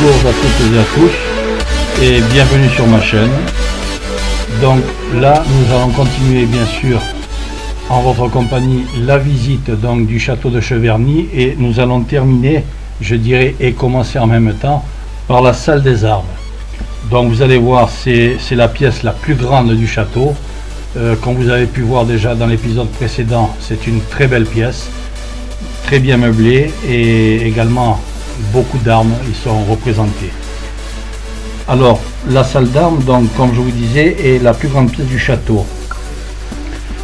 Bonjour à toutes et à tous et bienvenue sur ma chaîne. Donc là nous allons continuer bien sûr en votre compagnie la visite donc du château de Cheverny et nous allons terminer, je dirais, et commencer en même temps par la salle des armes. Donc vous allez voir, c'est la pièce la plus grande du château. Comme vous avez pu voir déjà dans l'épisode précédent, c'est une très belle pièce, très bien meublée et également beaucoup d'armes y sont représentées. Alors la salle d'armes, donc comme je vous disais, est la plus grande pièce du château.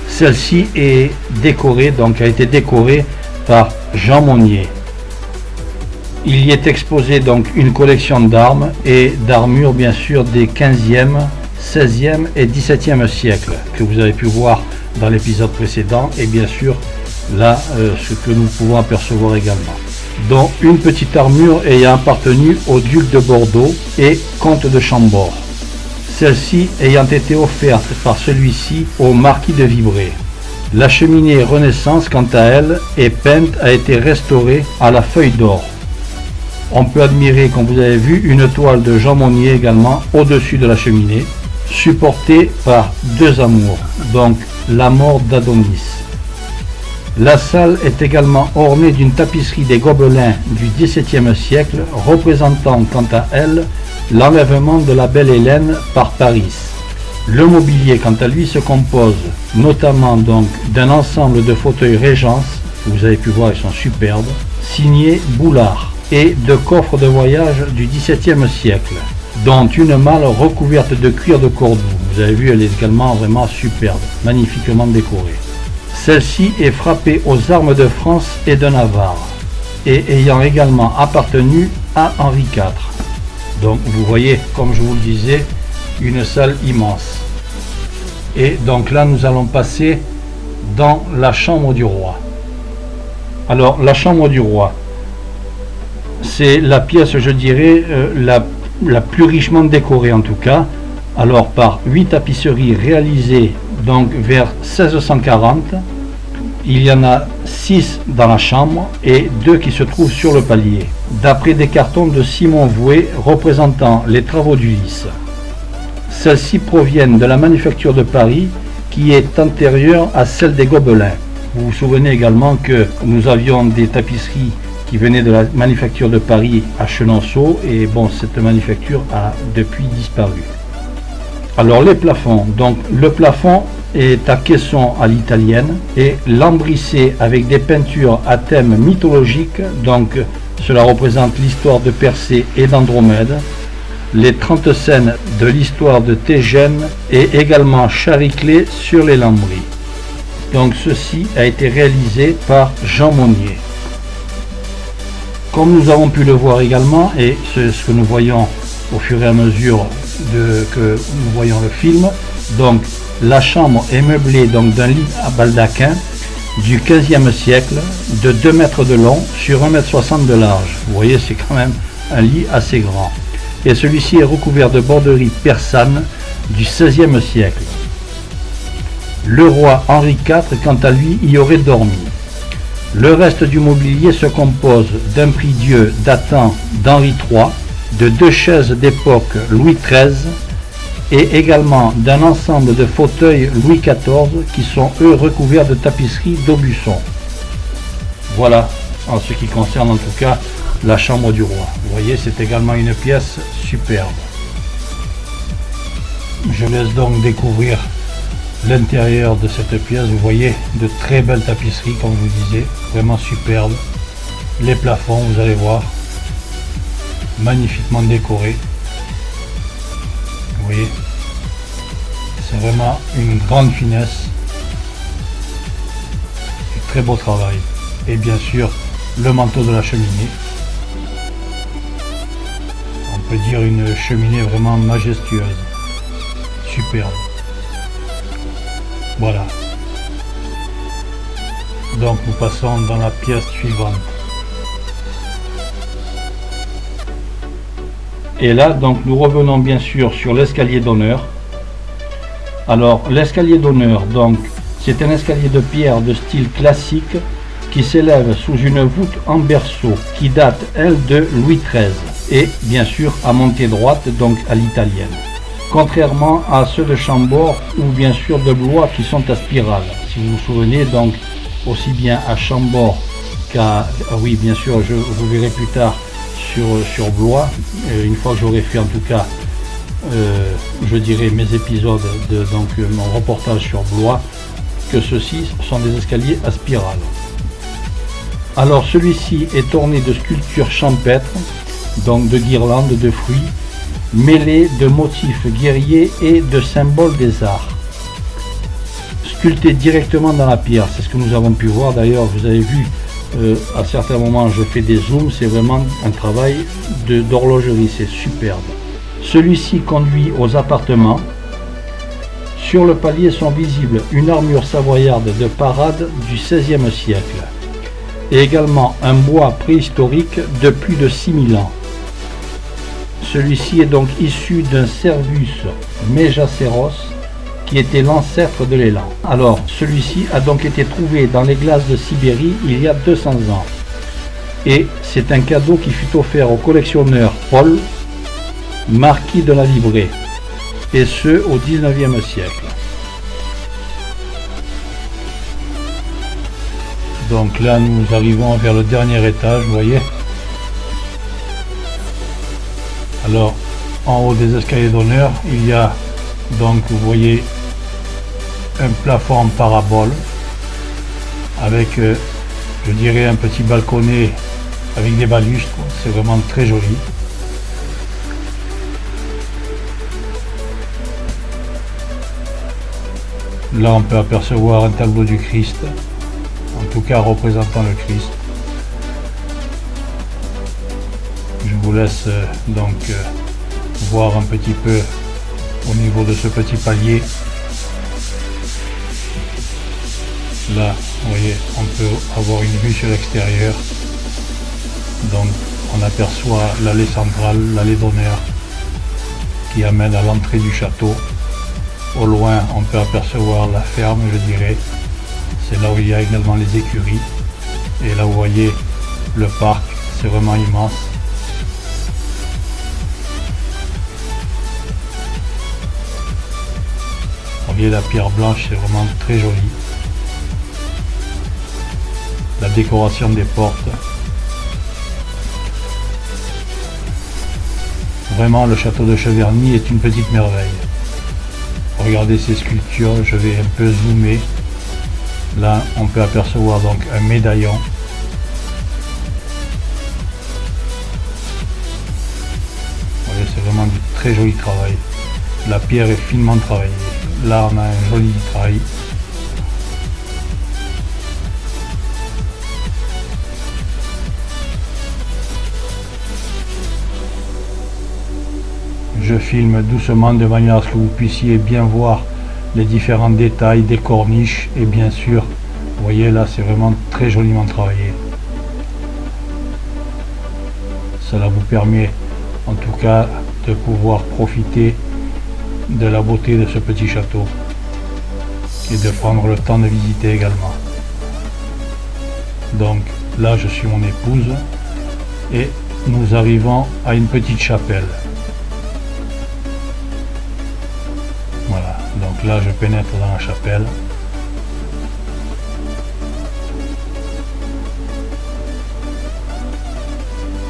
Celle-ci est décorée, donc a été décorée par Jean Monnier. Il y est exposé donc une collection d'armes et d'armures bien sûr des 15e, 16e et 17e siècles que vous avez pu voir dans l'épisode précédent et bien sûr là ce que nous pouvons apercevoir également, dont une petite armure ayant appartenu au duc de Bordeaux et comte de Chambord, celle-ci ayant été offerte par celui-ci au marquis de Vibray. La cheminée Renaissance quant à elle est peinte, a été restaurée à la feuille d'or. On peut admirer, comme vous avez vu, une toile de Jean Monnier également au-dessus de la cheminée, supportée par deux amours, donc la mort d'Adonis. La salle est également ornée d'une tapisserie des Gobelins du XVIIe siècle, représentant quant à elle l'enlèvement de la belle Hélène par Paris. Le mobilier quant à lui se compose notamment donc d'un ensemble de fauteuils Régence, que vous avez pu voir, ils sont superbes, signés Boulard, et de coffres de voyage du XVIIe siècle, dont une malle recouverte de cuir de Cordoue. Vous avez vu, elle est également vraiment superbe, magnifiquement décorée. Celle-ci est frappée aux armes de France et de Navarre, et ayant également appartenu à Henri IV. Donc vous voyez, comme je vous le disais, une salle immense. Et donc là nous allons passer dans la chambre du roi. Alors la chambre du roi, c'est la pièce, je dirais, la plus richement décorée en tout cas. Alors par 8 tapisseries réalisées donc vers 1640, il y en a 6 dans la chambre et 2 qui se trouvent sur le palier, d'après des cartons de Simon Vouet représentant les travaux du lys. Celles-ci proviennent de la manufacture de Paris qui est antérieure à celle des Gobelins. Vous vous souvenez également que nous avions des tapisseries qui venaient de la manufacture de Paris à Chenonceau et bon, cette manufacture a depuis disparu. Alors les plafonds, donc le plafond est à caisson à l'italienne et lambrissé avec des peintures à thème mythologique, donc cela représente l'histoire de Persée et d'Andromède, les 30 scènes de l'histoire de Tégène et également chariclées sur les lambris. Donc ceci a été réalisé par Jean Monnier. Comme nous avons pu le voir également, et c'est ce que nous voyons au fur et à mesure que nous voyons le film, donc la chambre est meublée donc d'un lit à baldaquin du 15e siècle de 2 mètres de long sur 1,60 m de large. Vous voyez, c'est quand même un lit assez grand. Et celui-ci est recouvert de borderies persanes du 16e siècle. Le roi Henri IV, quant à lui, y aurait dormi. Le reste du mobilier se compose d'un prie-dieu datant d'Henri III, de 2 chaises d'époque Louis XIII et également d'un ensemble de fauteuils Louis XIV qui sont eux recouverts de tapisserie d'Aubusson. Voilà en ce qui concerne en tout cas la chambre du roi. Vous voyez, c'est également une pièce superbe. Je laisse donc découvrir l'intérieur de cette pièce. Vous voyez, de très belles tapisseries, comme je vous disais, vraiment superbes. Les plafonds, vous allez voir, magnifiquement décorés. Vous voyez, c'est vraiment une grande finesse, un très beau travail. Et bien sûr, le manteau de la cheminée. On peut dire une cheminée vraiment majestueuse, superbe. Voilà. Donc nous passons dans la pièce suivante. Et là, donc nous revenons bien sûr sur l'escalier d'honneur. Alors l'escalier d'honneur, donc c'est un escalier de pierre de style classique qui s'élève sous une voûte en berceau qui date, elle, de Louis XIII et bien sûr à montée droite, donc à l'italienne. Contrairement à ceux de Chambord ou bien sûr de Blois qui sont à spirale. Si vous vous souvenez, donc aussi bien à Chambord qu'à, oui bien sûr, vous verrez plus tard sur Blois, une fois que j'aurai fait en tout cas, je dirais mes épisodes de donc mon reportage sur Blois, que ceux-ci sont des escaliers à spirale. Alors celui-ci est orné de sculptures champêtres, donc de guirlandes de fruits, mêlés de motifs guerriers et de symboles des arts. Sculptés directement dans la pierre, c'est ce que nous avons pu voir d'ailleurs, vous avez vu, à certains moments je fais des zooms, c'est vraiment un travail d'horlogerie, c'est superbe. Celui-ci conduit aux appartements. Sur le palier sont visibles une armure savoyarde de parade du XVIe siècle et également un bois préhistorique de plus de 6000 ans. Celui-ci est donc issu d'un Cervus megaceros qui était l'ancêtre de l'élan. Alors, celui-ci a donc été trouvé dans les glaces de Sibérie il y a 200 ans. Et c'est un cadeau qui fut offert au collectionneur Paul, marquis de la Livrée, et ce au XIXe siècle. Donc là, nous arrivons vers le dernier étage, vous voyez. Alors, en haut des escaliers d'honneur, il y a donc, vous voyez, un plafond en parabole avec, je dirais, un petit balconnet avec des balustres. C'est vraiment très joli. Là, on peut apercevoir un tableau du Christ, en tout cas représentant le Christ. Je vous laisse donc voir un petit peu au niveau de ce petit palier. Là, vous voyez, on peut avoir une vue sur l'extérieur. Donc, on aperçoit l'allée centrale, l'allée d'honneur, qui amène à l'entrée du château. Au loin, on peut apercevoir la ferme, je dirais. C'est là où il y a également les écuries. Et là, vous voyez le parc, c'est vraiment immense. Vous voyez la pierre blanche, c'est vraiment très joli. La décoration des portes. Vraiment, le château de Cheverny est une petite merveille. Regardez ces sculptures, je vais un peu zoomer. Là, on peut apercevoir donc un médaillon. Vous voyez, c'est vraiment du très joli travail. La pierre est finement travaillée. Là, on a un joli travail. Je filme doucement de manière à ce que vous puissiez bien voir les différents détails des corniches et bien sûr, vous voyez là, c'est vraiment très joliment travaillé. Cela vous permet en tout cas de pouvoir profiter de la beauté de ce petit château et de prendre le temps de visiter également. Donc là, je suis mon épouse et nous arrivons à une petite chapelle. Voilà, donc là je pénètre dans la chapelle.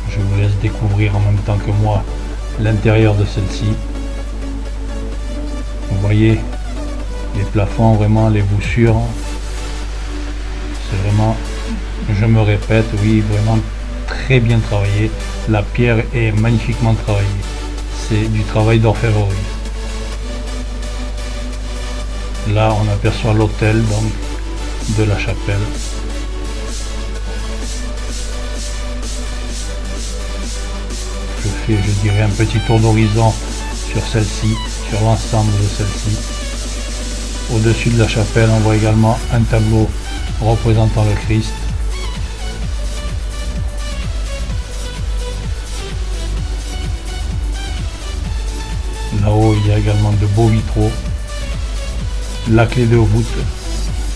Je vous laisse découvrir en même temps que moi l'intérieur de celle-ci. Vous voyez les plafonds, vraiment les voussures. C'est vraiment, je me répète, oui, vraiment très bien travaillé. La pierre est magnifiquement travaillée. C'est du travail d'orfèvrerie. Là, on aperçoit l'autel donc de la chapelle. Je fais, je dirais, un petit tour d'horizon sur celle-ci, sur l'ensemble de celle-ci. Au-dessus de la chapelle, on voit également un tableau représentant le Christ. Là-haut, il y a également de beaux vitraux. La clé de voûte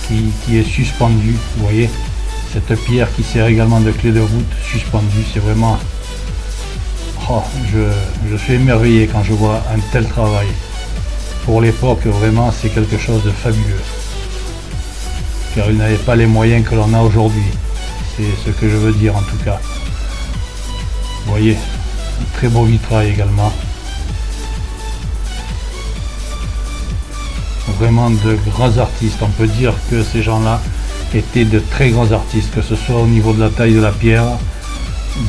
qui est suspendue, vous voyez, cette pierre qui sert également de clé de voûte suspendue, c'est vraiment, oh, je suis émerveillé quand je vois un tel travail. Pour l'époque, vraiment, c'est quelque chose de fabuleux. Car ils n'avaient pas les moyens que l'on a aujourd'hui. C'est ce que je veux dire en tout cas. Vous voyez, un très beau vitrail également. Vraiment de grands artistes. On peut dire que ces gens-là étaient de très grands artistes, que ce soit au niveau de la taille de la pierre,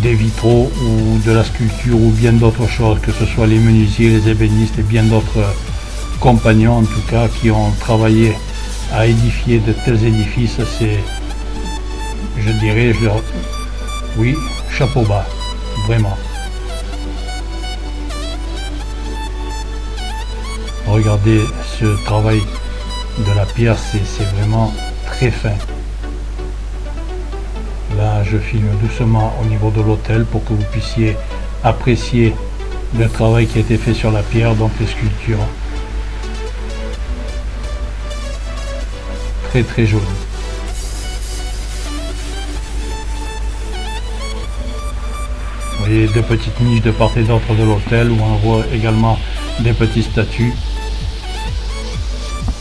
des vitraux ou de la sculpture ou bien d'autres choses, que ce soit les menuisiers, les ébénistes et bien d'autres compagnons en tout cas qui ont travaillé à édifier de tels édifices. C'est, je dirais, oui, chapeau bas, vraiment. Regardez ce travail de la pierre, c'est vraiment très fin. Là, je filme doucement au niveau de l'autel pour que vous puissiez apprécier le travail qui a été fait sur la pierre, donc les sculptures. Très très joli. Vous voyez deux petites niches de part et d'autre de l'autel où on voit également des petites statues.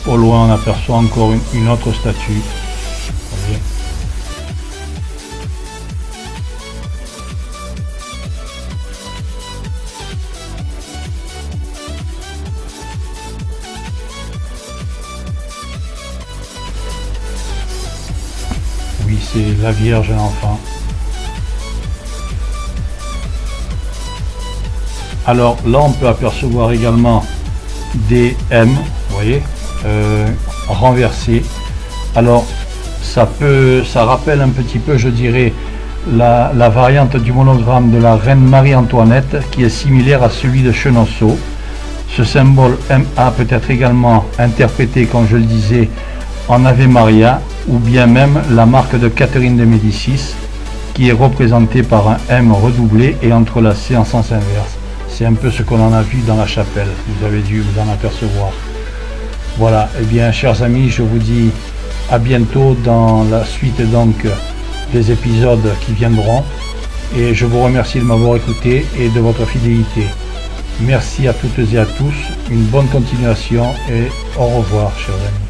Au loin, on aperçoit encore une autre statue. Voyez. Oui, c'est la Vierge et l'enfant. Alors là, on peut apercevoir également des M, vous voyez, renversés. Alors ça rappelle un petit peu, je dirais, la variante du monogramme de la reine Marie-Antoinette qui est similaire à celui de Chenonceau. Ce symbole MA peut être également interprété, comme je le disais, en Ave Maria, ou bien même la marque de Catherine de Médicis qui est représentée par un M redoublé et entrelacé en sens inverse. C'est un peu ce qu'on en a vu dans la chapelle, vous avez dû vous en apercevoir. Voilà, et bien chers amis, je vous dis à bientôt dans la suite donc des épisodes qui viendront. Et je vous remercie de m'avoir écouté et de votre fidélité. Merci à toutes et à tous, une bonne continuation et au revoir chers amis.